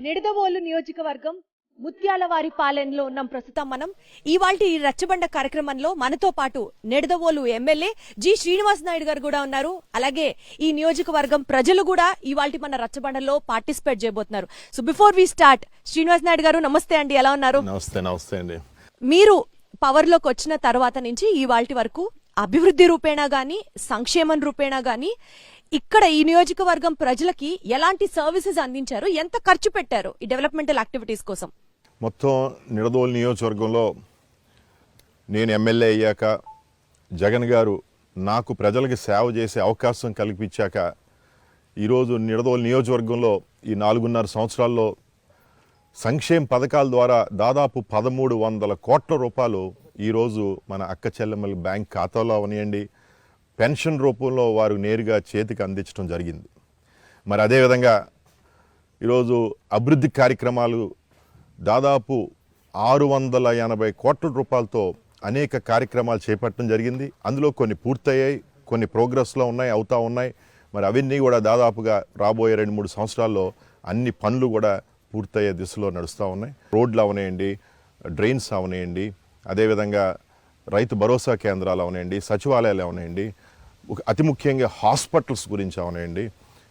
నిడదవోలు నియోజకవర్గం ముత్యాలవారి పాలెంలో ఉన్నాం ప్రస్తుతం మనం. ఇవాల్టి ఈ రచ్చబండ కార్యక్రమంలో మనతో పాటు నిడదవోలు ఎమ్మెల్యే జి శ్రీనివాస్ నాయుడు గారు కూడా ఉన్నారు. అలాగే ఈ నియోజకవర్గం ప్రజలు కూడా ఇవాల్టి మన రచ్చబండలో పార్టిసిపేట్ చేయబోతున్నారు. So before we start, Srinivas Naidu garu నమస్తే అండి, ఎలా ఉన్నారు? నమస్తే అండి. మీరు పవర్ లోకి వచ్చిన తర్వాత నుంచి ఇవాల్టి వరకు అభివృద్ధి రూపేణా గానీ సంక్షేమం రూపేణా గానీ ఇక్కడ ఈ నియోజకవర్గం ప్రజలకి ఎలాంటి సర్వీసెస్ అందించారు, ఎంత ఖర్చు పెట్టారు ఈ డెవలప్మెంటల్ యాక్టివిటీస్ కోసం? మొత్తం నిడదవోలు నియోజకవర్గంలో నేను ఎమ్మెల్యే అయ్యాక జగన్ గారు నాకు ప్రజలకి సేవ చేసే అవకాశం కల్పించాక ఈరోజు నిడదవోలు నియోజకవర్గంలో ఈ 4.5 సంవత్సరాల్లో సంక్షేమ పథకాల ద్వారా దాదాపు 1300 కోట్ల రూపాయలు ఈరోజు మన అక్క చెల్లెమ్మల బ్యాంక్ ఖాతాలో అవనియండి, పెన్షన్ రూపంలో వారు నేరుగా చేతికి అందించడం జరిగింది. మరి అదేవిధంగా ఈరోజు అభివృద్ధి కార్యక్రమాలు దాదాపు 680 కోట్ల రూపాయలతో అనేక కార్యక్రమాలు చేపట్టడం జరిగింది. అందులో కొన్ని పూర్తయ్యాయి, కొన్ని ప్రోగ్రెస్లో ఉన్నాయి, అవుతా ఉన్నాయి. మరి అవన్నీ కూడా దాదాపుగా రాబోయే 2-3 సంవత్సరాల్లో అన్ని పనులు కూడా పూర్తయ్యే దిశలో నడుస్తూ ఉన్నాయి. రోడ్లు అవనేయండి, డ్రైన్స్ అవనేయండి, అదేవిధంగా రైతు భరోసా కేంద్రాలు అవనేయండి, సచివాలయాలు అవనేయండి, అతి ముఖ్యంగా హాస్పిటల్స్ గురించి అవనేయండి.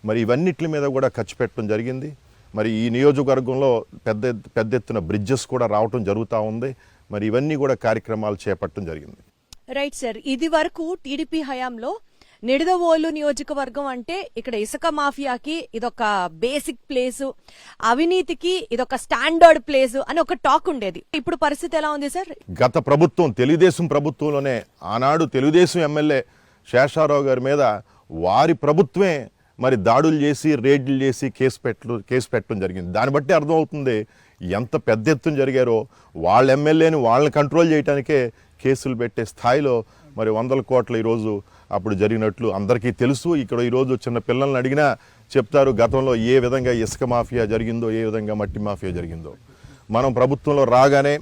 మరి ఇవన్నిటి మీద కూడా ఖర్చు పెట్టడం జరిగింది. మరి ఈ నియోజకవర్గంలో పెద్ద ఎత్తున బ్రిడ్జెస్ కూడా రావటం జరుగుతూ ఉంది. మరి ఇవన్నీ కూడా కార్యక్రమాలు చేపట్టడం జరిగింది. రైట్ సార్, ఇది వరకు టీడీపీ హయాంలో నిడదవోలు నియోజకవర్గం అంటే ఇక్కడ ఇసుక మాఫియాకి ఇదొక బేసిక్ ప్లేసు, అవినీతికి ఇదొక స్టాండర్డ్ ప్లేసు అని ఒక టాక్ ఉండేది. ఇప్పుడు పరిస్థితి ఎలా ఉంది సార్? గత ప్రభుత్వం తెలుగుదేశం ప్రభుత్వంలోనే ఆనాడు తెలుగుదేశం ఎమ్మెల్యే శేషారావు గారి మీద వారి ప్రభుత్వమే మరి దాడులు చేసి రేడ్లు చేసి కేసు పెట్టడం జరిగింది. దాన్ని బట్టి అర్థమవుతుంది ఎంత పెద్ద ఎత్తున జరిగారో. వాళ్ళ ఎమ్మెల్యేని వాళ్ళని కంట్రోల్ చేయడానికే కేసులు పెట్టే స్థాయిలో మరి 100 కోట్లు ఈరోజు అప్పుడు జరిగినట్లు అందరికీ తెలుసు. ఇక్కడ ఈరోజు చిన్న పిల్లల్ని అడిగినా చెప్తారు గతంలో ఏ విధంగా ఇసుక మాఫియా జరిగిందో, ఏ విధంగా మట్టి మాఫియా జరిగిందో. మనం ప్రభుత్వంలో రాగానే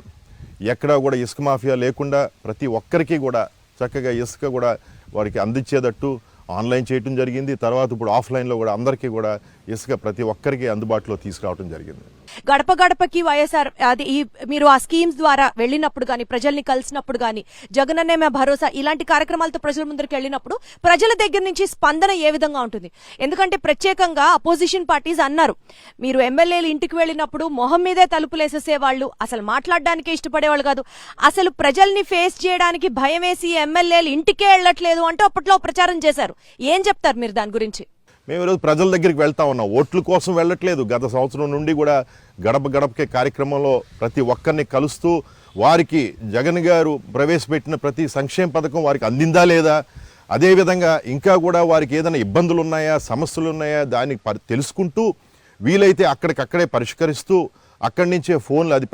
ఎక్కడా కూడా ఇసుక మాఫియా లేకుండా ప్రతి ఒక్కరికి కూడా చక్కగా ఇసుక కూడా వారికి అందించేటట్టు ఆన్లైన్ చేయటం జరిగింది. తర్వాత ఇప్పుడు ఆఫ్లైన్లో కూడా అందరికీ కూడా ఇసుక ప్రతి ఒక్కరికి అందుబాటులో తీసుకురావడం జరిగింది. గడప గడపకి వైఎస్ఆర్ అది మీరు ఆ స్కీమ్స్ ద్వారా వెళ్ళినప్పుడు కానీ, ప్రజల్ని కలిసినప్పుడు కానీ, జగనన్నే భరోసా ఇలాంటి కార్యక్రమాలతో ప్రజల ముందరికి వెళ్ళినప్పుడు ప్రజల దగ్గర నుంచి స్పందన ఏ విధంగా ఉంటుంది? ఎందుకంటే ప్రత్యేకంగా అపోజిషన్ పార్టీస్ అన్నారు, మీరు ఎమ్మెల్యేలు ఇంటికి వెళ్ళినప్పుడు మొహం మీదే తలుపులేసేసే వాళ్ళు, అసలు మాట్లాడడానికే ఇష్టపడేవాళ్ళు కాదు, అసలు ప్రజల్ని ఫేస్ చేయడానికి భయం వేసి ఎమ్మెల్యేలు ఇంటికే వెళ్ళట్లేదు అంటూ అప్పట్లో ప్రచారం చేశారు. ఏం చెప్తారు మీరు దాని గురించి? మేము ఈరోజు ప్రజల దగ్గరికి వెళ్తా ఉన్నాం, ఓట్ల కోసం వెళ్ళట్లేదు. గత సంవత్సరం నుండి కూడా గడప గడపకే కార్యక్రమంలో ప్రతి ఒక్కరిని కలుస్తూ వారికి జగన్ గారు ప్రవేశపెట్టిన ప్రతి సంక్షేమ పథకం వారికి అందిందా లేదా, అదేవిధంగా ఇంకా కూడా వారికి ఏదైనా ఇబ్బందులు ఉన్నాయా, సమస్యలు ఉన్నాయా దాన్ని తెలుసుకుంటూ వీలైతే అక్కడికక్కడే పరిష్కరిస్తూ అక్కడి నుంచే ఫోన్లు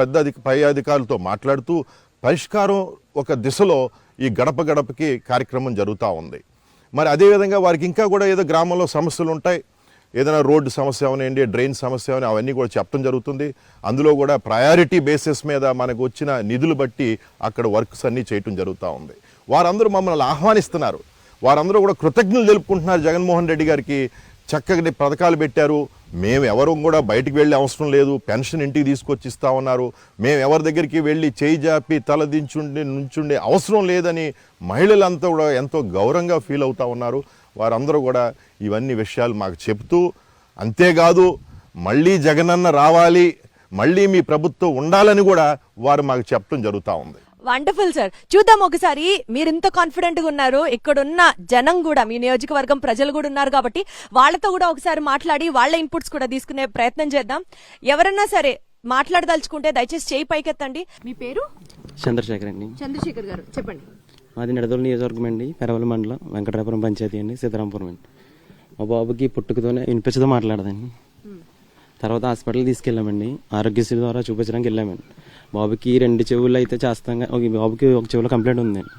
పై అధికారులతో మాట్లాడుతూ పరిష్కారం ఒక దిశలో ఈ గడప గడపకి కార్యక్రమం జరుగుతూ ఉంది. మరి అదేవిధంగా వారికి ఇంకా కూడా ఏదో గ్రామంలో సమస్యలు ఉంటాయి, ఏదైనా రోడ్డు సమస్య అవనండి, డ్రైన్ సమస్య అవని అవన్నీ కూడా చెప్పడం జరుగుతుంది. అందులో కూడా ప్రయారిటీ బేసిస్ మీద మనకు వచ్చిన నిధులు బట్టి అక్కడ వర్క్స్ అన్నీ చేయటం జరుగుతూ ఉంది. వారందరూ మమ్మల్ని ఆహ్వానిస్తున్నారు, వారందరూ కూడా కృతజ్ఞతలు తెలుపుకుంటున్నారు. జగన్మోహన్ రెడ్డి గారికి చక్కగా పథకాలు పెట్టారు, మేము ఎవరు కూడా బయటికి వెళ్ళే అవసరం లేదు, పెన్షన్ ఇంటికి తీసుకొచ్చి ఇస్తా ఉన్నారు, మేము ఎవరి దగ్గరికి వెళ్ళి చేయి జాపి తల నుంచుండే అవసరం లేదని మహిళలంతా కూడా ఎంతో గౌరవంగా ఫీల్ అవుతూ ఉన్నారు. వారందరూ కూడా ఇవన్నీ విషయాలు మాకు చెప్తూ, అంతేకాదు మళ్ళీ జగనన్న రావాలి, మళ్ళీ మీ ప్రభుత్వం ఉండాలని కూడా వారు మాకు చెప్పడం జరుగుతూ ఉంది. వండర్ఫుల్ సార్, చూద్దాం ఒకసారి. మీరు ఇంత కాన్ఫిడెంట్ గా ఉన్నారు, ఇక్కడున్న జనం కూడా మీ నియోజకవర్గం ప్రజలు కూడా ఉన్నారు కాబట్టి వాళ్ళతో కూడా ఒకసారి మాట్లాడి వాళ్ళ ఇన్పుట్స్ కూడా తీసుకునే ప్రయత్నం చేద్దాం. ఎవరన్నా సరే మాట్లాడదలుచుకుంటే దయచేసి చేయి పైకెత్తండి. మీ పేరు? చంద్రశేఖర్ అండి. చంద్రశేఖర్ గారు చెప్పండి. మాది నిడదవోలు నియోజకవర్గం అండి, పెరవల మండలం, వెంకటరాపురం పంచాయతీ అండి, సీతారాంపురం అండి. మా బాబుకి పుట్టుకతోనే వినిపించదో మాట్లాడదండి. తర్వాత హాస్పిటల్ తీసుకెళ్ళామండి, ఆరోగ్యశ్రీ ద్వారా చూపించడానికి వెళ్ళామండి. బాబుకి 2 చెవులు అయితే చేస్తాం, బాబుకి ఒక చెవులో కంప్లైంట్ ఉందండి,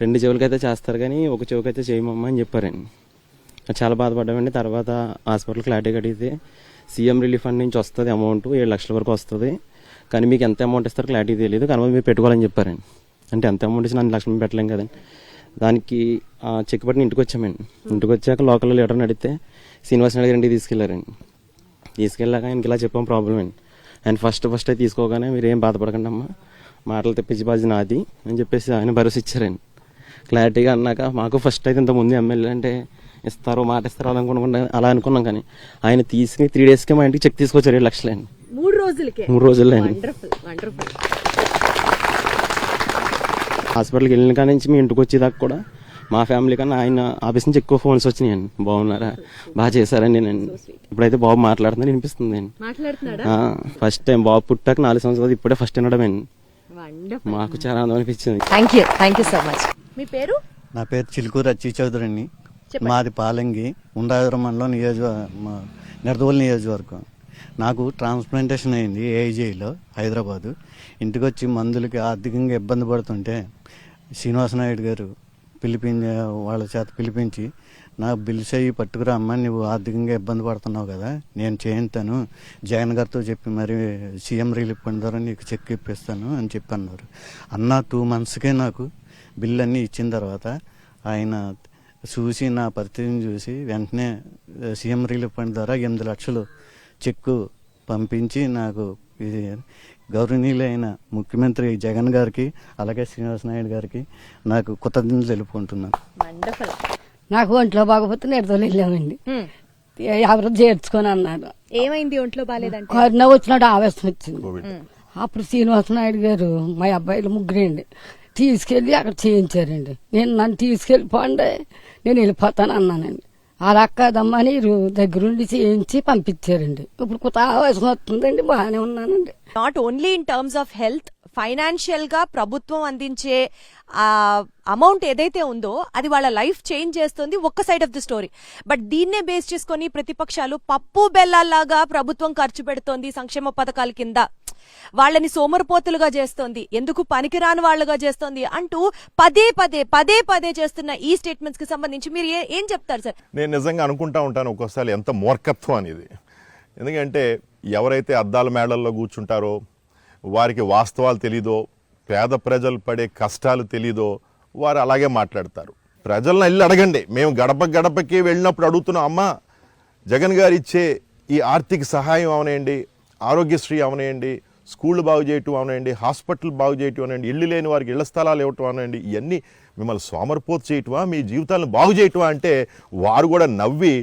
2 చెవులకి అయితే చేస్తారు కానీ ఒక చెవుకి అయితే చేయమమ్మా అని చెప్పారండి. చాలా బాధపడ్డామండి. తర్వాత హాస్పిటల్ క్లారిటీ అడిగితే సీఎం రిలీఫ్ ఫండ్ నుంచి వస్తుంది అమౌంట్ 7 లక్షల వరకు వస్తుంది, కానీ మీకు ఎంత అమౌంట్ ఇస్తారో క్లారిటీ తెలియదు, కానీ మీరు పెట్టుకోవాలని చెప్పారండి. అంటే ఎంత అమౌంట్ ఇచ్చి 2 లక్షలు పెట్టలేం కదండి. దానికి చెక్ పట్టిన ఇంటికి వచ్చామండి. ఇంటికి వచ్చాక లోకల్ లీడర్ని అడిగితే శ్రీనివాస్ నాయుడు గారి ఇంటికి తీసుకెళ్లారండి. తీసుకెళ్ళాక ఆయనకి ఇలా చెప్పాం ప్రాబ్లం అండి. ఆయన ఫస్ట్ అయితే తీసుకోగానే మీరు ఏం బాధపడకండి అమ్మా, మాటలు తెప్పించి బాధ్యత నాది అని చెప్పేసి ఆయన భరోసా ఇచ్చారండి. క్లారిటీగా అన్నాక మాకు ఫస్ట్ అయితే ఇంతకుముందు ఎమ్మెల్యే అంటే ఇస్తారు, మాట ఇస్తారు అలా అనుకున్నాం. కానీ ఆయన తీసుకుని 3 daysకే మా ఇంటికి చెక్ తీసుకొచ్చారు 7 లక్షలు అండి. 3 రోజుల్లో అండి. హాస్పిటల్కి వెళ్ళిన కాడి నుంచి మీ ఇంటికి వచ్చేదాకా కూడా మా ఫ్యామిలీ కన్నా ఆయన ఆఫీస్ నుంచి ఎక్కువ ఫోన్స్ వచ్చినాయండి. బాగున్నారా, బాగా చేశారని నేను ఇప్పుడైతే బాబు మాట్లాడుతున్నా వినిపిస్తుంది అండి. ఫస్ట్ టైం బాబు పుట్టాక 4 సంవత్సరాలు ఇప్పుడే ఫస్ట్ వినడం అండి. మాకు చాలా ఆనందం అనిపించింది. Thank you so much. మీ పేరు? నా పేరు చిలుకూరు అచ్చి చౌదరి అండి. మాది పాలంగి, ఉండాదురం మండలం నిడదవోలు నియోజకవర్గం. నాకు ట్రాన్స్ప్లాంటేషన్ అయింది ఏఐజీలో హైదరాబాదు. ఇంటికి వచ్చి మందులకి ఆర్థికంగా ఇబ్బంది పడుతుంటే శ్రీనివాసనాయుడు గారు వాళ్ళ చేత పిలిపించి నాకు బిల్స్ అయ్యి పట్టుకురా అమ్మ, నువ్వు ఆర్థికంగా ఇబ్బంది పడుతున్నావు కదా, నేను చేయించాను, జగన్ గారితో చెప్పి మరి సీఎం రిలీఫ్ ఫండ్ ద్వారా నీకు చెక్ ఇప్పిస్తాను అని చెప్పి అన్నారు. 2 monthsకే నాకు బిల్లు అన్నీ ఇచ్చిన తర్వాత ఆయన చూసి నా పరిస్థితిని చూసి వెంటనే సీఎం రిలీఫ్ ఫండ్ ద్వారా 8 లక్షలు చెక్కు పంపించి నాకు ఇది గౌరవనీయులైన ముఖ్యమంత్రి జగన్ గారికి అలాగే శ్రీనివాస నాయుడు గారికి నాకు కృతజ్ఞతలు తెలుపుకుంటున్నాను. నాకు ఒంట్లో బాగపోతే నిడదలు వెళ్ళామండి. ఎవరు చేర్చుకొని అన్నారు. ఏమైంది ఒంట్లో బాగాలేదంటే? కరోనా వచ్చినట్టు ఆవేశం వచ్చింది. అప్పుడు శ్రీనివాస నాయుడు గారు మా అబ్బాయిలు 3 తీసుకెళ్ళి అక్కడ చేయించారండి. నన్ను తీసుకెళ్ళిపోండి, నేను వెళ్ళిపోతాను అన్నానండి. అలా కాదమ్మా అని దగ్గరుండి చేయించి పంపించారండి. ఇప్పుడు కొత్త ఆవేశం వస్తుందండి, బాగానే ఉన్నానండి. Not only in terms of health, financial గా ప్రభుత్వం అందించే అమౌంట్ ఏదైతే ఉందో అది వాళ్ళ లైఫ్ చేంజ్ చేస్తుంది, ఒక్క side of the story. But దీన్నే బేస్ చేసుకుని ప్రతిపక్షాలు పప్పు బెల్లాల్లాగా ప్రభుత్వం ఖర్చు పెడుతోంది సంక్షేమ పథకాల కింద, వాళ్ళని సోమరిపోతులుగా చేస్తోంది, ఎందుకు పనికిరాని వాళ్ళుగా చేస్తోంది అంటూ పదే పదే చేస్తున్న ఈ స్టేట్మెంట్స్ కి సంబంధించి మీరు ఏం చెప్తారు సార్? నేను నిజంగా అనుకుంటా ఉంటాను ఒక్కోసారి ఎంత మూర్ఖత్వం అనేది. ఎందుకంటే ఎవరైతే అద్దాల మేడల్లో కూర్చుంటారో, వారికి వాస్తవాలు తెలీదో, పేద ప్రజలు పడే కష్టాలు తెలీదో వారు అలాగే మాట్లాడతారు. ప్రజలను వెళ్ళి అడగండి. మేము గడపకి వెళ్ళినప్పుడు అడుగుతున్నాం, అమ్మా జగన్ గారు ఇచ్చే ఈ ఆర్థిక సహాయం అవనేయండి, ఆరోగ్యశ్రీ అవనేయండి, స్కూళ్ళు బాగు చేయటం అవనండి, హాస్పిటల్ బాగు చేయటం అనండి, ఇళ్ళు లేని వారికి ఇళ్ల స్థలాలు ఇవ్వటం అనండి, ఇవన్నీ మిమ్మల్ని సోమరిపోతు చేయటమా, మీ జీవితాలను బాగు చేయటమా అంటే వారు కూడా నవ్వి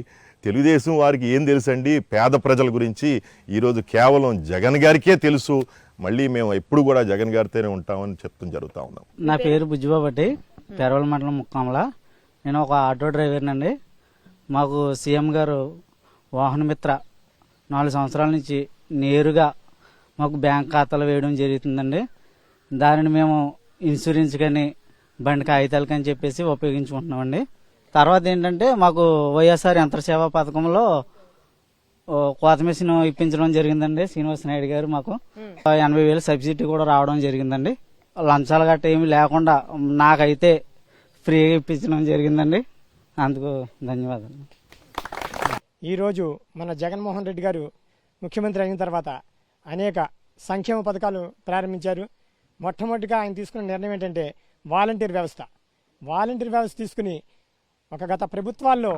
తెలుగుదేశం వారికి ఏం తెలుసండి పేద ప్రజల గురించి, ఈరోజు కేవలం జగన్ గారికే తెలుసు, మళ్ళీ మేము ఎప్పుడు కూడా జగన్ గారితోనే ఉంటామని చెప్తూ జరుగుతూ ఉన్నాం. నా పేరు బుజ్జిబాబట్టి, పెరవల మండలం ముక్కామల. నేను ఒక ఆటో డ్రైవర్నండి. మాకు సీఎం గారు వాహన మిత్ర 4 సంవత్సరాల నుంచి నేరుగా మాకు బ్యాంక్ ఖాతాలు వేయడం జరుగుతుందండి. దానిని మేము ఇన్సూరెన్స్ కానీ బండి కాగితాలు కానీ చెప్పేసి ఉపయోగించుకుంటున్నామండి. తర్వాత ఏంటంటే మాకు వైఎస్ఆర్ యంత్ర సేవా పథకంలో కోత మిషన్ ఇప్పించడం జరిగిందండి. శ్రీనివాస నాయుడు గారు మాకు 80,000 సబ్సిడీ కూడా రావడం జరిగిందండి. లంచాలు గట్ట ఏమి లేకుండా నాకైతే ఫ్రీగా ఇప్పించడం జరిగిందండి. అందుకు ధన్యవాదాలు. ఈరోజు మన జగన్మోహన్ రెడ్డి గారు ముఖ్యమంత్రి అయిన తర్వాత అనేక సంక్షేమ పథకాలు ప్రారంభించారు. మొట్టమొదటిగా ఆయన తీసుకున్న నిర్ణయం ఏంటంటే వాలంటీర్ వ్యవస్థ తీసుకుని ఒక గత ప్రభుత్వాల్లో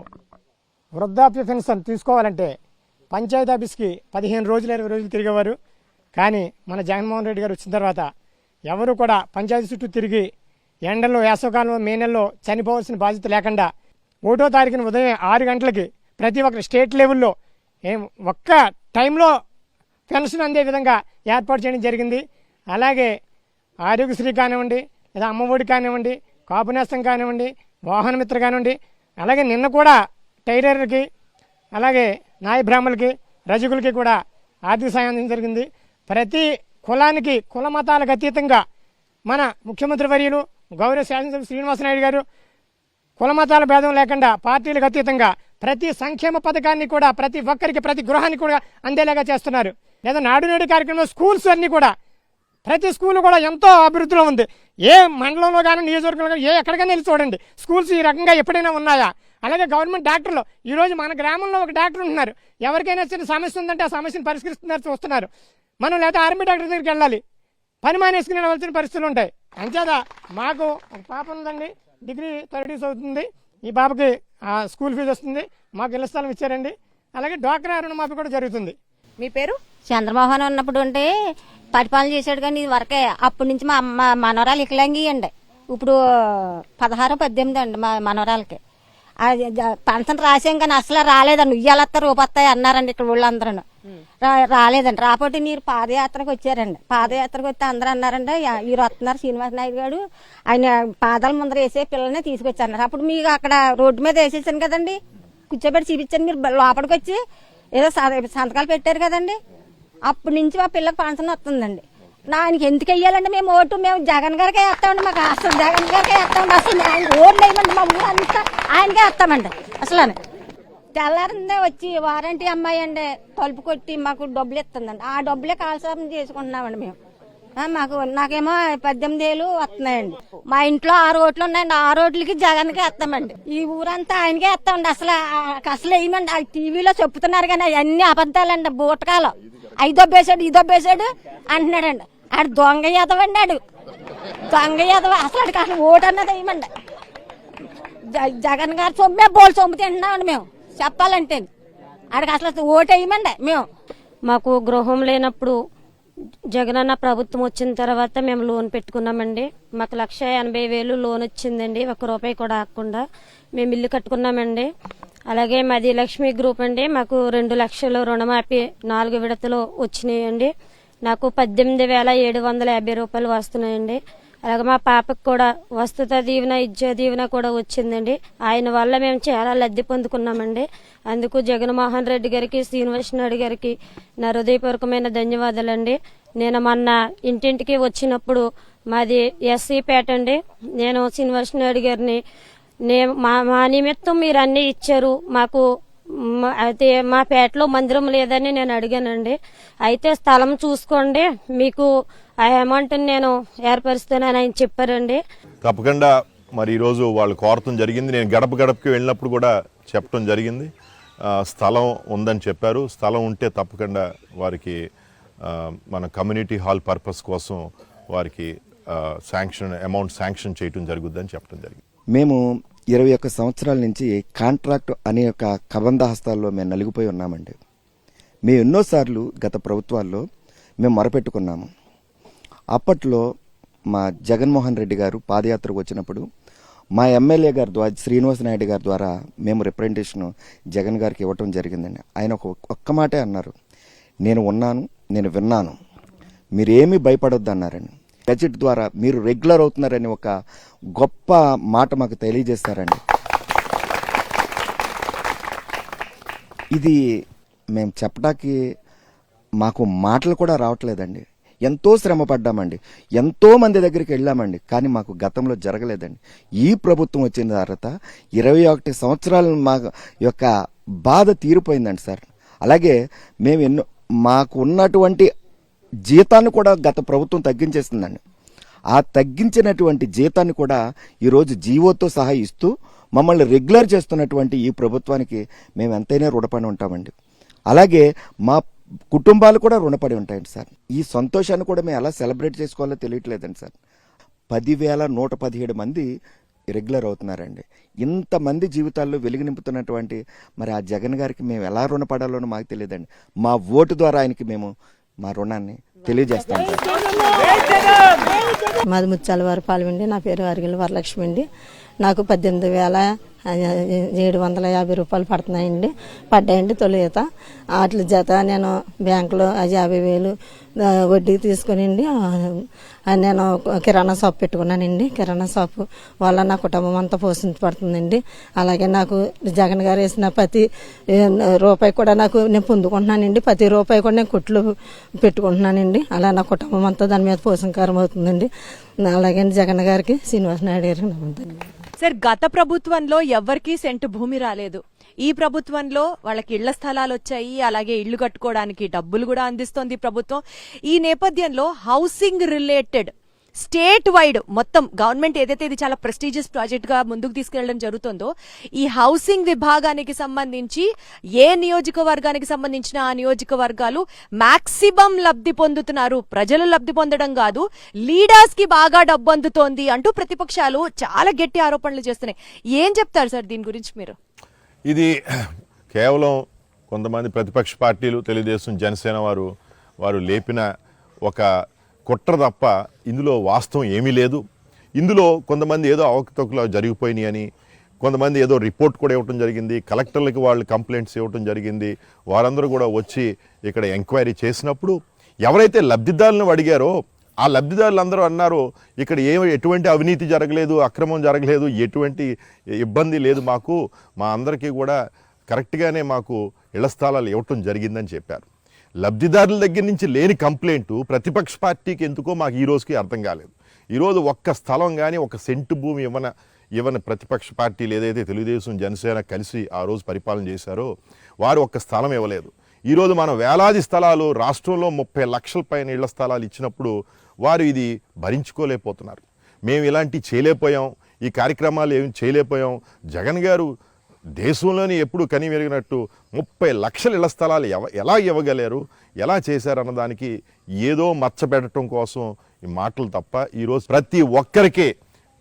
వృద్ధాప్య పెన్షన్ తీసుకోవాలంటే పంచాయతీ ఆఫీస్కి 15 రోజులు 20 రోజులు తిరిగేవారు. కానీ మన జగన్మోహన్ రెడ్డి గారు వచ్చిన తర్వాత ఎవరు కూడా పంచాయతీ చుట్టూ తిరిగి ఎండల్లో, వేసవకాలంలో, మే నెలలో చనిపోవాల్సిన బాధ్యత లేకుండా 1వ తారీఖున ఉదయం 6 గంటలకి ప్రతి ఒక్క స్టేట్ లెవెల్లో ఒక్క టైంలో పెన్షన్ అందే విధంగా ఏర్పాటు చేయడం జరిగింది. అలాగే ఆరోగ్యశ్రీ కానివ్వండి, లేదా అమ్మఒడి కానివ్వండి, కాపు నేస్తం కానివ్వండి, వాహన మిత్ర కానివ్వండి, అలాగే నిన్న కూడా టైలర్లకి, అలాగే నాయ బ్రాహ్మణులకి, రజకులకి కూడా ఆర్థిక సాయం అందించడం జరిగింది. ప్రతి కులానికి, కుల మతాలకు అతీతంగా మన ముఖ్యమంత్రి వర్యులు గౌరవ శాసనసభ్యులు శ్రీనివాసనాయుడు గారు కుల మతాల భేదం లేకుండా పార్టీలకు అతీతంగా ప్రతి సంక్షేమ పథకాన్ని కూడా ప్రతి ఒక్కరికి, ప్రతి గృహానికి కూడా అందేలాగా చేస్తున్నారు. లేదా నాడు నేడు కార్యక్రమంలో స్కూల్స్ అన్నీ కూడా ప్రతి స్కూల్ కూడా ఎంతో అభివృద్ధిలో ఉంది. ఏ మండలంలో కానీ, నియోజకవర్గంలో కానీ, ఎక్కడికైనా వెళ్ళి చూడండి, స్కూల్స్ ఈ రకంగా ఎప్పుడైనా ఉన్నాయా? అలాగే గవర్నమెంట్ డాక్టర్లు, ఈరోజు మన గ్రామంలో ఒక డాక్టర్ ఉంటున్నారు, ఎవరికైనా చిన్న సమస్య ఉందంటే ఆ సమస్యను పరిష్కరిస్తున్నారు, చూస్తున్నారు. మనం లేదా ఆర్మీ డాక్టర్ దగ్గరికి వెళ్ళాలి, పని మానేసుకుని వెళ్ళవలసిన పరిస్థితులు ఉంటాయి. అంచేత మాకు ఒక పాప ఉందండి, డిగ్రీ 3rd year అవుతుంది. ఈ పాపకి స్కూల్ ఫీజు వస్తుంది, మాకు ఇళ్ల స్థలం ఇచ్చారండి. అలాగే డ్వాక్రా రుణమాఫీ కూడా జరుగుతుంది. మీ పేరు? చంద్రమోహన్ ఉన్నప్పుడు ఉంటే పరిపాలన చేశాడు కానీ ఇది వరకే. అప్పటి నుంచి మా అమ్మ మనవరాలు వికలాంగి అండి. ఇప్పుడు 16, 18 అండి మా మనవరాలకి. పెన్షన్ రాసాం కానీ అసలు రాలేదండి. ఉయ్యాలత్త రూపత్తాయి అన్నారండి ఇక్కడ వాళ్ళందరూ. రాలేదండి. రాకపోతే మీరు పాదయాత్రకు వచ్చారండి. పాదయాత్రకు వస్తే అందరూ అన్నారండి మీరు వస్తున్నారు శ్రీనివాస నాయుడు గారు ఆయన పాదాల ముందర వేసే పిల్లల్ని తీసుకొచ్చారు. అప్పుడు మీకు అక్కడ రోడ్డు మీద వేసేసాను కదండి, కూర్చోబెట్టి చూపించాను. మీరు లోపలికి వచ్చి ఏదో సంతకాలు పెట్టారు కదండి. అప్పటి నుంచి మా పిల్లకి పెన్షన్ వస్తుందండి. ఆయనకి ఎందుకు వెయ్యాలండి మేము ఓటు? మేము జగన్ గారికే వేస్తామండి. మాకు అసలు జగన్ గారికే వేస్తామండి. అసలు ఆయన ఓట్లు వేయమండి. మా ఊరు అంతా ఆయనకే వేస్తామండి. అసలు తెల్లారిందే వచ్చి వారంటీ అమ్మాయి అండి తలుపు కొట్టి మాకు డబ్బులు ఇస్తుందండి. ఆ డబ్బులే కాలసాపం చేసుకుంటున్నామండి మేము. నాకేమో 18,000 వస్తున్నాయండి. మా ఇంట్లో 6 ఓట్లు ఉన్నాయండి. 6 ఓట్లకి జగన్కే వేస్తామండి. ఈ ఊరంతా ఆయనకే వేస్తామండి. అసలు వేయమండి. టీవీలో చెప్తున్నారు కానీ అవన్నీ అబద్ధాలండి. బూటకాలు అవి దొబ్బేశాడు, ఈ దొబ్బేశాడు అంటున్నాడండి. ఆడు దొంగ ఎదవండి. ఆడు దొంగ ఎదవ. అసలు ఓటు అన్నది వేయమండి. జగన్ గారు సొమ్మే బోల్ సొమ్ము తింటున్నామండి మేము చెప్పాలంటే. ఆడికి అసలు ఓటు వేయమండి మేము. మాకు గృహం లేనప్పుడు జగనన్న ప్రభుత్వం వచ్చిన తర్వాత మేము లోన్ పెట్టుకున్నామండి. మాకు 1,80,000 లోన్ వచ్చిందండి. 1 రూపాయి కూడా ఆగకుండా మేము ఇల్లు కట్టుకున్నామండి. అలాగే మాది లక్ష్మీ గ్రూప్ అండి. మాకు 2 లక్షలు రుణమాఫీ 4 విడతలు వచ్చినాయండి. నాకు 18,750 రూపాయలు వస్తున్నాయండి. అలాగే మా పాపకు కూడా వస్తుత దీవెన, విద్యా దీవెన కూడా వచ్చిందండి. ఆయన వల్ల మేము చాలా లబ్ధి పొందుకున్నామండి. అందుకు జగన్మోహన్ రెడ్డి గారికి, శ్రీనివాస నాయుడు గారికి నా హృదయపూర్వకమైన ధన్యవాదాలండి. నేను మొన్న ఇంటింటికి వచ్చినప్పుడు మాది ఎస్సీ పేట అండి. నేను శ్రీనివాస నాయుడు గారిని మా నిమిత్తం మీరు అన్ని ఇచ్చారు మాకు, అయితే మా పేటలో మందిరం లేదని నేను అడిగానండి. అయితే స్థలం చూసుకోండి మీకు ఆ అమౌంట్ నేను ఏర్పరుస్తానని ఆయన చెప్పారండి. తప్పకుండా మరి ఈరోజు వాళ్ళు కోరటం జరిగింది. నేను గడప గడపకి వెళ్ళినప్పుడు కూడా చెప్పడం జరిగింది. స్థలం ఉందని చెప్పారు. స్థలం ఉంటే తప్పకుండా వారికి మన కమ్యూనిటీ హాల్ పర్పస్ కోసం వారికి అమౌంట్ శాంక్షన్ చేయటం జరుగుద్దని చెప్పడం జరిగింది. మేము 21 సంవత్సరాల నుంచి కాంట్రాక్ట్ అనే ఒక కబంధ హస్తాల్లో మేము నలిగిపోయి ఉన్నామండి. మేము ఎన్నోసార్లు గత ప్రభుత్వాల్లో మేము మొరపెట్టుకున్నాము. అప్పట్లో మా జగన్మోహన్ రెడ్డి గారు పాదయాత్రకు వచ్చినప్పుడు మా ఎమ్మెల్యే గారి ద్వారా శ్రీనివాస నాయుడు గారి ద్వారా మేము రిప్రజెంటేషన్ జగన్ గారికి ఇవ్వటం జరిగిందండి. ఆయన ఒక్క మాటే అన్నారు, నేను ఉన్నాను, నేను విన్నాను, మీరేమీ భయపడొద్దు అన్నారండి. బడ్జెట్ ద్వారా మీరు రెగ్యులర్ అవుతున్నారని ఒక గొప్ప మాట మాకు తెలియజేస్తారండి. ఇది మేము చెప్పడానికి మాకు మాటలు కూడా రావట్లేదండి. ఎంతో శ్రమ పడ్డామండి, ఎంతో మంది దగ్గరికి వెళ్ళామండి, కానీ మాకు గతంలో జరగలేదండి. ఈ ప్రభుత్వం వచ్చిన తర్వాత 21 సంవత్సరాలు మా యొక్క బాధ తీరిపోయిందండి సార్. అలాగే మేము మాకు ఉన్నటువంటి జీతాన్ని కూడా గత ప్రభుత్వం తగ్గించేస్తుందండి. ఆ తగ్గించినటువంటి జీతాన్ని కూడా ఈరోజు జీవోతో సహా ఇస్తూ మమ్మల్ని రెగ్యులర్ చేస్తున్నటువంటి ఈ ప్రభుత్వానికి మేము ఎంతైనా రుణపడి ఉంటామండి. అలాగే మా కుటుంబాలు కూడా రుణపడి ఉంటాయండి సార్. ఈ సంతోషాన్ని కూడా మేము ఎలా సెలబ్రేట్ చేసుకోవాలో తెలియట్లేదండి సార్. 10,117 మంది రెగ్యులర్ అవుతున్నారండి. ఇంతమంది జీవితాల్లో వెలుగు నింపుతున్నటువంటి మరి ఆ జగన్ గారికి మేము ఎలా రుణపడాలో మాకు తెలియదండి. మా ఓటు ద్వారా ఆయనకి మేము మా రుణాన్ని తెలియజేస్తాం సార్. మాది ముత్యాలవారి పాలెమండి. నా పేరు అరిగిల వరలక్ష్మి అండి. నాకు 18,750 రూపాయలు పడ్డాయండి తొలి ఈత. వాటి చేత నేను బ్యాంకులో 50,000 వడ్డీ తీసుకునిండి నేను కిరాణా షాప్ పెట్టుకున్నానండి. కిరాణా షాప్ వల్ల నా కుటుంబం అంతా పోషించబడుతుందండి. అలాగే నాకు జగన్ గారు వేసిన ప్రతి రూపాయి కూడా నేను పొందుకుంటున్నానండి. ప్రతి రూపాయి కూడా నేను కొట్లు పెట్టుకుంటున్నానండి. అలా నా కుటుంబం అంతా దాని మీద పోషణకరం అవుతుందండి. అలాగే జగన్ గారికి, శ్రీనివాస నాయుడు గారికి నమ్ముతాను సార్. గత ప్రభుత్వంలో ఎవరికీ సెంటు భూమి రాలేదు. ఈ ప్రభుత్వంలో వాళ్ళకి ఇళ్ల స్థలాలు వచ్చాయి. అలాగే ఇళ్లు కట్టుకోవడానికి డబ్బులు కూడా అందిస్తోంది ప్రభుత్వం. ఈ నేపథ్యంలో హౌసింగ్ రిలేటెడ్ స్టేట్ వైడ్ మొత్తం గవర్నమెంట్ ఏదైతే ఇది చాలా ప్రెస్టీజియస్ ప్రాజెక్ట్ గా ముందుకు తీసుకెళ్లడం జరుగుతుందో, ఈ హౌసింగ్ విభాగానికి సంబంధించి ఏ నియోజకవర్గానికి సంబంధించిన ఆ నియోజకవర్గాలు మాక్సిమం లబ్ధి పొందుతున్నారు. ప్రజలు లబ్ధి పొందడం కాదు, లీడర్స్ కి బాగా డబ్బు అందుతోంది అంటూ ప్రతిపక్షాలు చాలా గట్టి ఆరోపణలు చేస్తున్నాయి. ఏం చెప్తారు సార్ దీని గురించి మీరు? ఇది కేవలం కొంతమంది ప్రతిపక్ష పార్టీలు తెలుగుదేశం జనసేన వారు లేపిన ఒక కుట్ర తప్ప ఇందులో వాస్తవం ఏమీ లేదు. ఇందులో కొంతమంది ఏదో అవకతవకలు జరిగిపోయినాయి అని, కొంతమంది ఏదో రిపోర్ట్ కూడా ఇవ్వటం జరిగింది, కలెక్టర్లకి వాళ్ళు కంప్లైంట్స్ ఇవ్వటం జరిగింది. వారందరూ కూడా వచ్చి ఇక్కడ ఎంక్వైరీ చేసినప్పుడు ఎవరైతే లబ్ధిదారులను అడిగారో ఆ లబ్ధిదారులందరూ అన్నారు ఇక్కడ ఎటువంటి అవినీతి జరగలేదు, అక్రమం జరగలేదు, ఎటువంటి ఇబ్బంది లేదు, మా అందరికీ కూడా కరెక్ట్గానే మాకు ఇళ్ల స్థలాలు ఇవ్వటం జరిగిందని చెప్పారు. లబ్ధిదారుల దగ్గర నుంచి లేని కంప్లైంట్ ప్రతిపక్ష పార్టీకి ఎందుకో మాకు ఈ రోజుకి అర్థం కాలేదు. ఈరోజు ఒక్క స్థలం కానీ ఒక సెంటు భూమి ఇవ్వని ప్రతిపక్ష పార్టీలు ఏదైతే తెలుగుదేశం జనసేన కలిసి ఆ రోజు పరిపాలన చేశారో వారు ఒక్క స్థలం ఇవ్వలేదు. ఈరోజు మనం వేలాది స్థలాలు రాష్ట్రంలో 30 లక్షల పైన ఇళ్ల స్థలాలు ఇచ్చినప్పుడు వారు ఇది భరించుకోలేకపోతున్నారు. మేము ఇలాంటివి చేయలేకపోయాం, ఈ కార్యక్రమాలు ఏమి చేయలేకపోయాం. జగన్ గారు దేశంలోని ఎప్పుడు కనిమెరిగినట్టు 30 లక్షల ఇళ్ల స్థలాలు ఎలా ఇవ్వగలేరు, ఎలా చేశారన్న దానికి ఏదో మచ్చబెట్టడం కోసం ఈ మాటలు తప్ప ఈరోజు ప్రతి ఒక్కరికి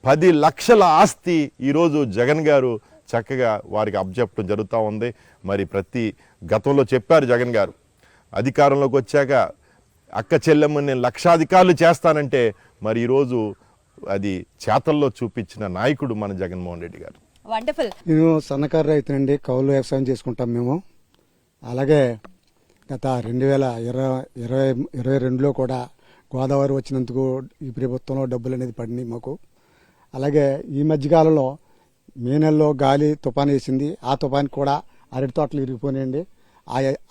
10 లక్షల ఆస్తి ఈరోజు జగన్ గారు చక్కగా వారికి అప్పచెప్పడం జరుగుతూ ఉంది. మరి గతంలో చెప్పారు జగన్ గారు అధికారంలోకి వచ్చాక అక్క చెల్లెమ్మని నేను లక్షాధికారులు చేస్తానంటే మరి ఈరోజు అది చేతల్లో చూపించిన నాయకుడు మన జగన్మోహన్ రెడ్డి గారు. వండర్ఫుల్. నేను సన్నకారు రైతునండి, కౌలు వ్యవసాయం చేసుకుంటాం మేము. అలాగే గత 2022లో కూడా గోదావరి వచ్చినందుకు ఈ ప్రభుత్వంలో డబ్బులు అనేది పడినాయి మాకు. అలాగే ఈ మధ్యకాలంలో మే నెలలో గాలి తుఫాను వేసింది, ఆ తుఫానికి కూడా అరటి తోటలు ఇరిగిపోయినాయండి.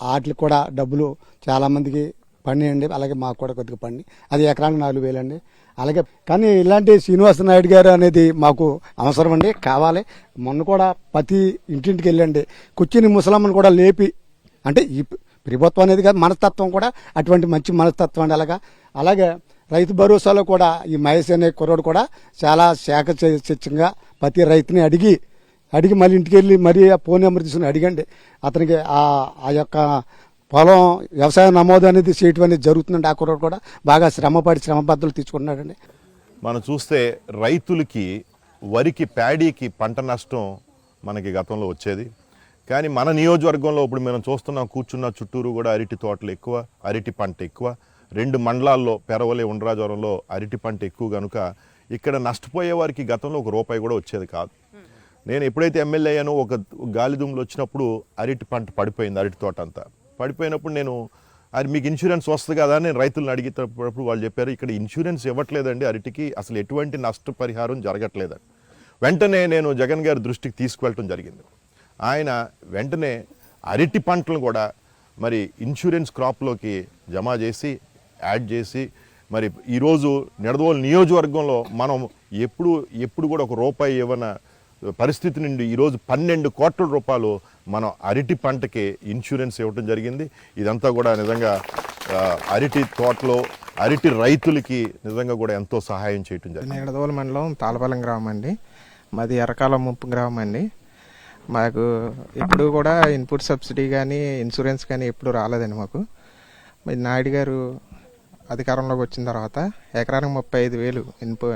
వాటికి కూడా డబ్బులు చాలామందికి పడినాయండి. అలాగే మాకు కూడా కొద్దిగా పడినాయి, అది ఎకరానికి 4,000 అండి. అలాగే కానీ ఇలాంటి శ్రీనివాస నాయుడు గారు అనేది మాకు అవసరం అండి, కావాలి. మొన్న కూడా ప్రతి ఇంటింటికి వెళ్ళండి, కూర్చుని ముసలమ్మను కూడా లేపి, అంటే ఈ ప్రభుత్వం అనేది కాదు మనస్తత్వం కూడా అటువంటి మంచి మనస్తత్వం అండి. అలాగే రైతు భరోసాలో కూడా ఈ మహేష్ అనే కుర్రోడు కూడా చాలా శాఖచర్యంగా ప్రతి రైతుని అడిగి మళ్ళీ ఇంటికి వెళ్ళి మరీ ఆ ఫోన్ నెంబర్ తీసుకుని అడిగండి. అతనికి ఆ యొక్క పొలం వ్యవసాయ నమోదు అనేది చేయటం అనేది జరుగుతుందండి. ఆ కుర్రోడు కూడా బాగా శ్రమబద్ధులు తీసుకుంటున్నాడండి. మనం చూస్తే రైతులకి వరికి ప్యాడీకి పంట నష్టం మనకి గతంలో వచ్చేది. కానీ మన నియోజకవర్గంలో ఇప్పుడు మనం చూస్తున్నాం, కూర్చున్న చుట్టూరు కూడా అరటి తోటలు ఎక్కువ, అరటి పంట ఎక్కువ. 2 మండలాల్లో పెరవలి ఉండ్రాజవరంలో అరటి పంట ఎక్కువ కనుక ఇక్కడ నష్టపోయే వారికి గతంలో ₹1 కూడా వచ్చేది కాదు. నేను ఎప్పుడైతే ఎమ్మెల్యే అయ్యానో ఒక గాలిదుమ్ములు వచ్చినప్పుడు అరటి పంట పడిపోయింది, అరటి తోట అంతా పడిపోయినప్పుడు నేను అది మీకు ఇన్సూరెన్స్ వస్తుంది కదా అని నేను రైతులను అడిగేటప్పుడు వాళ్ళు చెప్పారు ఇక్కడ ఇన్సూరెన్స్ ఇవ్వట్లేదండి, అరటికి అసలు ఎటువంటి నష్టపరిహారం జరగట్లేదని. వెంటనే నేను జగన్ గారి దృష్టికి తీసుకువెళ్ళటం జరిగింది. ఆయన వెంటనే అరటి పంటలను కూడా మరి ఇన్సూరెన్స్ క్రాప్లోకి జమ చేసి యాడ్ చేసి మరి ఈరోజు నిడదవోలు నియోజకవర్గంలో మనం ఎప్పుడు కూడా ₹1 ఇవ్వన పరిస్థితి నుండి ఈరోజు 12 కోట్ల రూపాయలు మనం అరటి పంటకి ఇన్సూరెన్స్ ఇవ్వడం జరిగింది. ఇదంతా కూడా నిజంగా అరటి తోటలో అరటి రైతులకి నిజంగా కూడా ఎంతో సహాయం చేయటం జరిగింది. నిడదవోలు మండలం తాళపాలెం గ్రామం అండి, మాది ఎర్రకాలం ముంపు గ్రామం అండి. మాకు ఎప్పుడు కూడా ఇన్పుట్ సబ్సిడీ కానీ ఇన్సూరెన్స్ కానీ ఎప్పుడు రాలేదండి మాకు. మరి నాయుడు గారు అధికారంలోకి వచ్చిన తర్వాత ఎకరానికి 35,000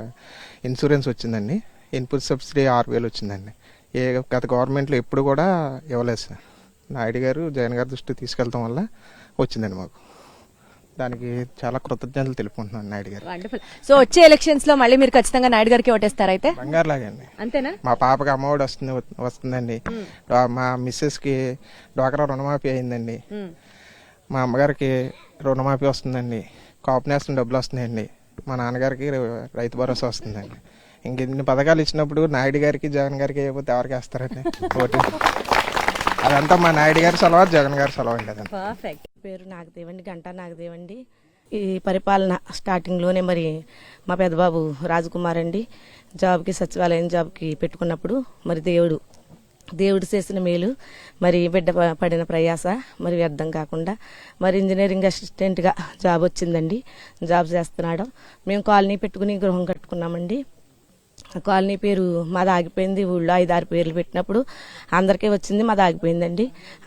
ఇన్సూరెన్స్ వచ్చిందండి. ఇన్పుట్ సబ్సిడీ 6,000 వచ్చిందండి. గత గవర్నమెంట్లో ఎప్పుడు కూడా ఇవ్వలేదు సార్. నాయుడు గారు జగన్ గారి దృష్టికి తీసుకెళ్ళడం వల్ల వచ్చిందండి మాకు. దానికి చాలా కృతజ్ఞతలు తెలుపుకుంటున్నాను నాయుడు గారు. సో వచ్చే ఎలక్షన్స్ లో మళ్ళీ మీరు ఖచ్చితంగా నాయుడు గారికి ఓటేస్తారు అయితే? బంగారు లాగండి. అంతేనా? మా పాపకి అమ్మఒడి వస్తుందండి. మా మిస్సెస్ కి డ్వాక్రా రుణమాఫీ అయిందండి. మా అమ్మగారికి రుణమాఫీ వస్తుందండి. కాపు నేస్తం డబ్బులు వస్తున్నాయండి. మా నాన్నగారికి రైతు భరోసా వస్తుందండి. ఇంక ఇన్ని పథకాలు ఇచ్చినప్పుడు నాయుడు గారికి జగన్ గారికి అయిపోతే ఎవరికి వేస్తారండి ఓటు? అదంతా మా నాయుడు గారి సెలవు, జగన్ గారి సెలవు అండి. అదంతా. పేరు నాగదేవండి, గంటా నాగదేవండి. ఈ పరిపాలన స్టార్టింగ్లోనే మరి మా పెద్దబాబు రాజకుమార్ అండి సచివాలయం జాబ్కి పెట్టుకున్నప్పుడు మరి దేవుడు చేసిన మేలు, మరి బిడ్డ పడిన ప్రయాస మరి వ్యర్థం కాకుండా మరి ఇంజనీరింగ్ అసిస్టెంట్గా జాబ్ వచ్చిందండి. జాబ్ చేస్తున్నాడు. మేము కాలనీ పెట్టుకుని గృహం కట్టుకున్నామండి. కాలనీ పేరు మాది ఆగిపోయింది. ఊళ్ళో 5-6 పేర్లు పెట్టినప్పుడు అందరికీ వచ్చింది, మాది ఆగిపోయిందండి.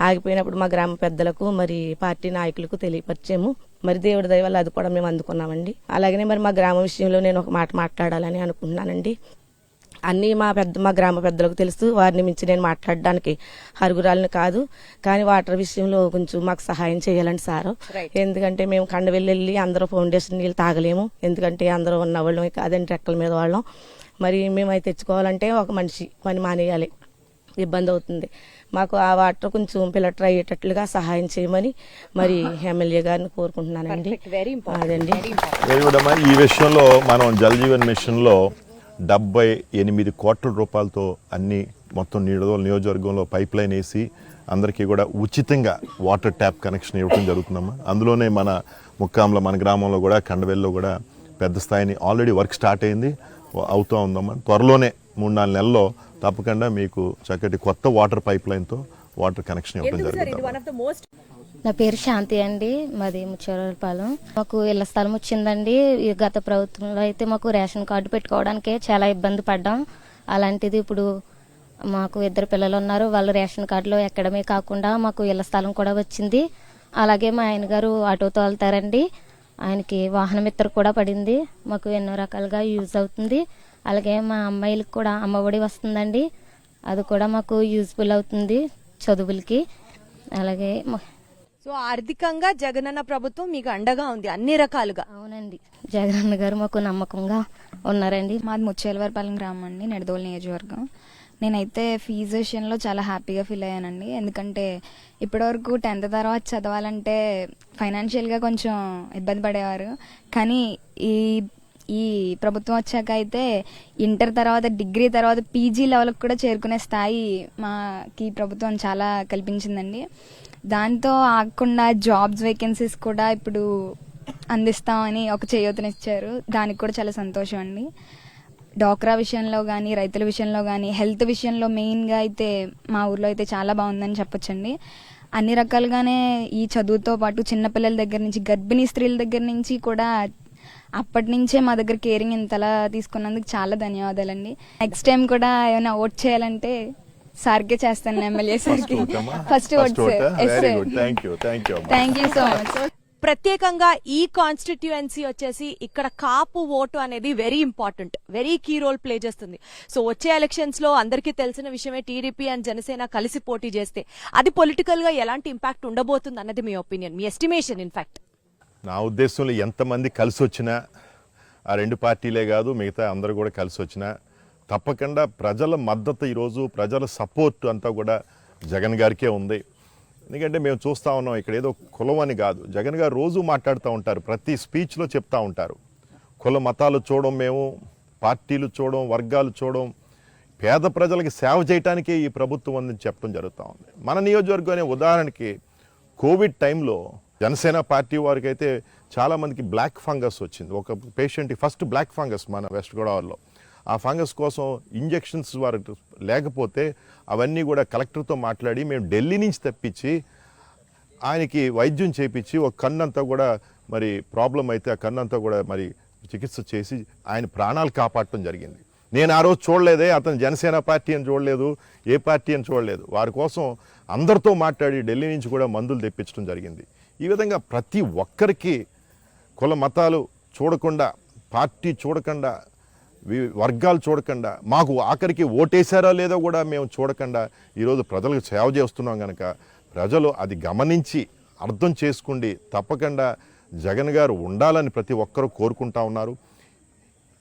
ఆగిపోయినప్పుడు మా గ్రామ పెద్దలకు మరి పార్టీ నాయకులకు తెలియపరిచాము. మరి దేవుడి దయ వల్ల అది కూడా మేము అందుకున్నామండి. అలాగనే మరి మా గ్రామ విషయంలో నేను ఒక మాట మాట్లాడాలని అనుకుంటున్నానండి. అన్నీ మా గ్రామ పెద్దలకు తెలుసు. వారిని మించి నేను మాట్లాడడానికి అరుగురాలని కాదు. కానీ వాటర్ విషయంలో కొంచెం మాకు సహాయం చేయాలండి సార్. ఎందుకంటే మేము కండవెళ్ళి అందరూ ఫౌండేషన్ నీళ్ళు తాగలేము. ఎందుకంటే అందరూ ఉన్న వాళ్ళమే కాదండి, రెక్కల మీద వాళ్ళం. మరి మేము తెచ్చుకోవాలంటే ఒక మనిషి పని మానేయాలి, ఇబ్బంది అవుతుంది మాకు. ఆ వాటర్ కొంచెం ఫిల్టర్ అయ్యేటట్లుగా సహాయం చేయమని మరి ఎమ్మెల్యే గారిని కోరుకుంటున్నానండి. అదండి. ఈ విషయంలో మనం జల్ జీవన్ మిషన్లో 78 కోట్ల రూపాయలతో అన్ని మొత్తం నియోజకవర్గంలో పైప్ లైన్ వేసి అందరికీ కూడా ఉచితంగా వాటర్ ట్యాప్ కనెక్షన్ ఇవ్వడం జరుగుతుందమ్మా. అందులోనే మన ముక్కాంలో మన గ్రామంలో కూడా కండవెల్లో కూడా పెద్ద స్థాయిని ఆల్రెడీ వర్క్ స్టార్ట్ అయింది, అవుతూ ఉందమ్మా. త్వరలోనే 3-4 నెలల్లో తప్పకుండా మీకు చక్కటి కొత్త వాటర్ పైప్ లైన్తో వాటర్ కనెక్షన్ ఇవ్వడం జరుగుతుంది. నా పేరు శాంతి అండి, మాది ముచ్చేరపాలెం. మాకు ఇళ్ల స్థలం వచ్చిందండి. ఈ గత ప్రభుత్వంలో అయితే మాకు రేషన్ కార్డు పెట్టుకోవడానికి చాలా ఇబ్బంది పడ్డాం. అలాంటిది ఇప్పుడు మాకు 2 పిల్లలు ఉన్నారు. వాళ్ళు రేషన్ కార్డులో ఎక్కడమే కాకుండా మాకు ఇళ్ల స్థలం కూడా వచ్చింది. అలాగే మా ఆయన గారు ఆటో తోలుతారండి, ఆయనకి వాహన మిత్ర కూడా పడింది. మాకు ఎన్నో రకాలుగా యూజ్ అవుతుంది. అలాగే మా అమ్మాయిలకు కూడా అమ్మఒడి వస్తుందండి, అది కూడా మాకు యూజ్ఫుల్ అవుతుంది చదువులకి. అలాగే సో ఆర్థికంగా జగనన్న ప్రభుత్వం మీకు అండగా ఉంది అన్ని రకాలుగా. అవునండి, జగనన్న గారు మాకు నమ్మకంగా ఉన్నారండి. మాది ముచ్చేలవారిపాలెం గ్రామం అండి, నెడదోలు నియోజకవర్గం. నేనైతే ఫీజు విషయంలో చాలా హ్యాపీగా ఫీల్ అయ్యానండి. ఎందుకంటే ఇప్పటివరకు 10th తర్వాత చదవాలంటే ఫైనాన్షియల్గా కొంచెం ఇబ్బంది పడేవారు. కానీ ఈ ప్రభుత్వం వచ్చాక అయితే ఇంటర్ తర్వాత డిగ్రీ తర్వాత పీజీ లెవెల్కి కూడా చేరుకునే స్థాయి మాకి ప్రభుత్వం చాలా కల్పించిందండి. దాంతో ఆగకుండా జాబ్స్ వేకెన్సీస్ కూడా ఇప్పుడు అందిస్తామని ఒక చేయూతనిచ్చారు. దానికి కూడా చాలా సంతోషం అండి. డాక్రా విషయంలో కానీ, రైతుల విషయంలో కానీ, హెల్త్ విషయంలో మెయిన్గా అయితే మా ఊర్లో అయితే చాలా బాగుందని చెప్పొచ్చండి. అన్ని రకాలుగానే ఈ చదువుతో పాటు చిన్నపిల్లల దగ్గర నుంచి, గర్భిణీ స్త్రీల దగ్గర నుంచి కూడా అప్పటి నుంచే మా దగ్గర కేరింగ్ ఇంతలా తీసుకున్నందుకు చాలా ధన్యవాదాలండి. నెక్స్ట్ టైం కూడా ఏమైనా ఓట్ చేయాలంటే సార్కే చేస్తాను, ఎమ్మెల్యే సార్కి first vote. Thank you so much. ప్రత్యేకంగా ఈ కాన్స్టిట్యుయెన్సీ వచ్చేసి ఇక్కడ కాపు ఓటు అనేది very important, very key role play చేస్తుంది. సో వచ్చే ఎలక్షన్స్ లో అందరికీ తెలిసిన విషయమే, టీడీపీ అండ్ జనసేన కలిసి పోటీ చేస్తే అది పొలిటికల్ గా ఎలాంటి ఇంపాక్ట్ ఉండబోతుంది అన్నది మీ ఒపీనియన్, మీ ఎస్టిమేషన్? ఇన్ఫాక్ట్ నా ఉద్దేశంలో ఎంతమంది కలిసి వచ్చినా, ఆ 2 పార్టీలే కాదు మిగతా అందరూ కూడా కలిసి వచ్చినా తప్పకుండా ప్రజల మద్దతు, ఈరోజు ప్రజల సపోర్ట్ అంతా కూడా జగన్ గారికే ఉంది. ఎందుకంటే మేము చూస్తూ ఉన్నాం, ఇక్కడ ఏదో కులం అని కాదు, జగన్ గారు రోజు మాట్లాడుతూ ఉంటారు, ప్రతి స్పీచ్లో చెప్తూ ఉంటారు, కుల మతాలు చూడడం, మేము పార్టీలు చూడడం, వర్గాలు చూడడం, పేద ప్రజలకి సేవ చేయడానికే ఈ ప్రభుత్వం అందని చెప్పడం జరుగుతూ ఉంది. మన నియోజకవర్గం అనే ఉదాహరణకి కోవిడ్ టైంలో జనసేన పార్టీ వారికి అయితే చాలామందికి బ్లాక్ ఫంగస్ వచ్చింది. ఒక పేషెంట్కి ఫస్ట్ బ్లాక్ ఫంగస్ మన వెస్ట్ గోదావరిలో. ఆ ఫంగస్ కోసం ఇంజెక్షన్స్ వారికి లేకపోతే అవన్నీ కూడా కలెక్టర్తో మాట్లాడి మేము ఢిల్లీ నుంచి తెప్పించి ఆయనకి వైద్యం చేయించి ఒక కన్నంతా కూడా మరి ప్రాబ్లం అయితే ఆ కన్నంతా కూడా మరి చికిత్స చేసి ఆయన ప్రాణాలు కాపాడటం జరిగింది. నేను ఆ రోజు చూడలేదే, అతను జనసేన పార్టీ అని చూడలేదు, ఏ పార్టీ అని చూడలేదు, వారి కోసం అందరితో మాట్లాడి ఢిల్లీ నుంచి కూడా మందులు తెప్పించడం జరిగింది. ఈ విధంగా ప్రతి ఒక్కరికి కుల మతాలు చూడకుండా, పార్టీ చూడకుండా, వర్గాలు చూడకుండా, మాకు ఆఖరికి ఓటేశారా లేదో కూడా మేము చూడకుండా ఈరోజు ప్రజలకు సేవ చేస్తున్నాం కనుక ప్రజలు అది గమనించి అర్థం చేసుకుండి తప్పకుండా జగన్ గారు ఉండాలని ప్రతి ఒక్కరూ కోరుకుంటా ఉన్నారు.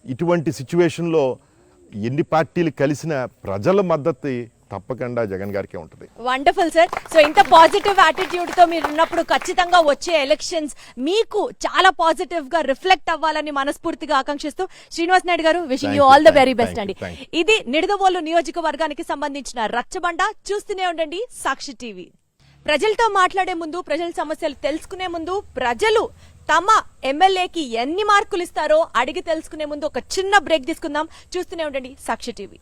ఇటువంటి సిచ్యువేషన్లో ఎన్ని పార్టీలు కలిసిన ప్రజల మద్దతు తప్పకుండా జగన్ గారికే ఉంటుంది. Wonderful sir. సో ఇంత పాజిటివ్ యాటిట్యూడ్ తో మీరు ఉన్నప్పుడు ఖచ్చితంగా వచ్చే ఎలక్షన్స్ మీకు చాలా పాజిటివ్ గా రిఫ్లెక్ట్ అవ్వాలని మనస్ఫూర్తిగా ఆకాంక్షిస్తూ శ్రీనివాస్ నాయుడు గారు, wishing you all the very best అండి. ఇది నిడదవోలు నియోజకవర్గానికి సంబంధించిన రచ్చబండ. చూస్తూనే ఉండండి సాక్షి టీవీ. ప్రజలతో మాట్లాడే ముందు, ప్రజల సమస్యలు తెలుసుకునే ముందు, ప్రజలు తమ ఎమ్మెల్యేకి ఎన్ని మార్కులు ఇస్తారో అడిగి తెలుసుకునే ముందు ఒక చిన్న బ్రేక్ తీసుకుందాం. చూస్తూనే ఉండండి సాక్షి టీవీ.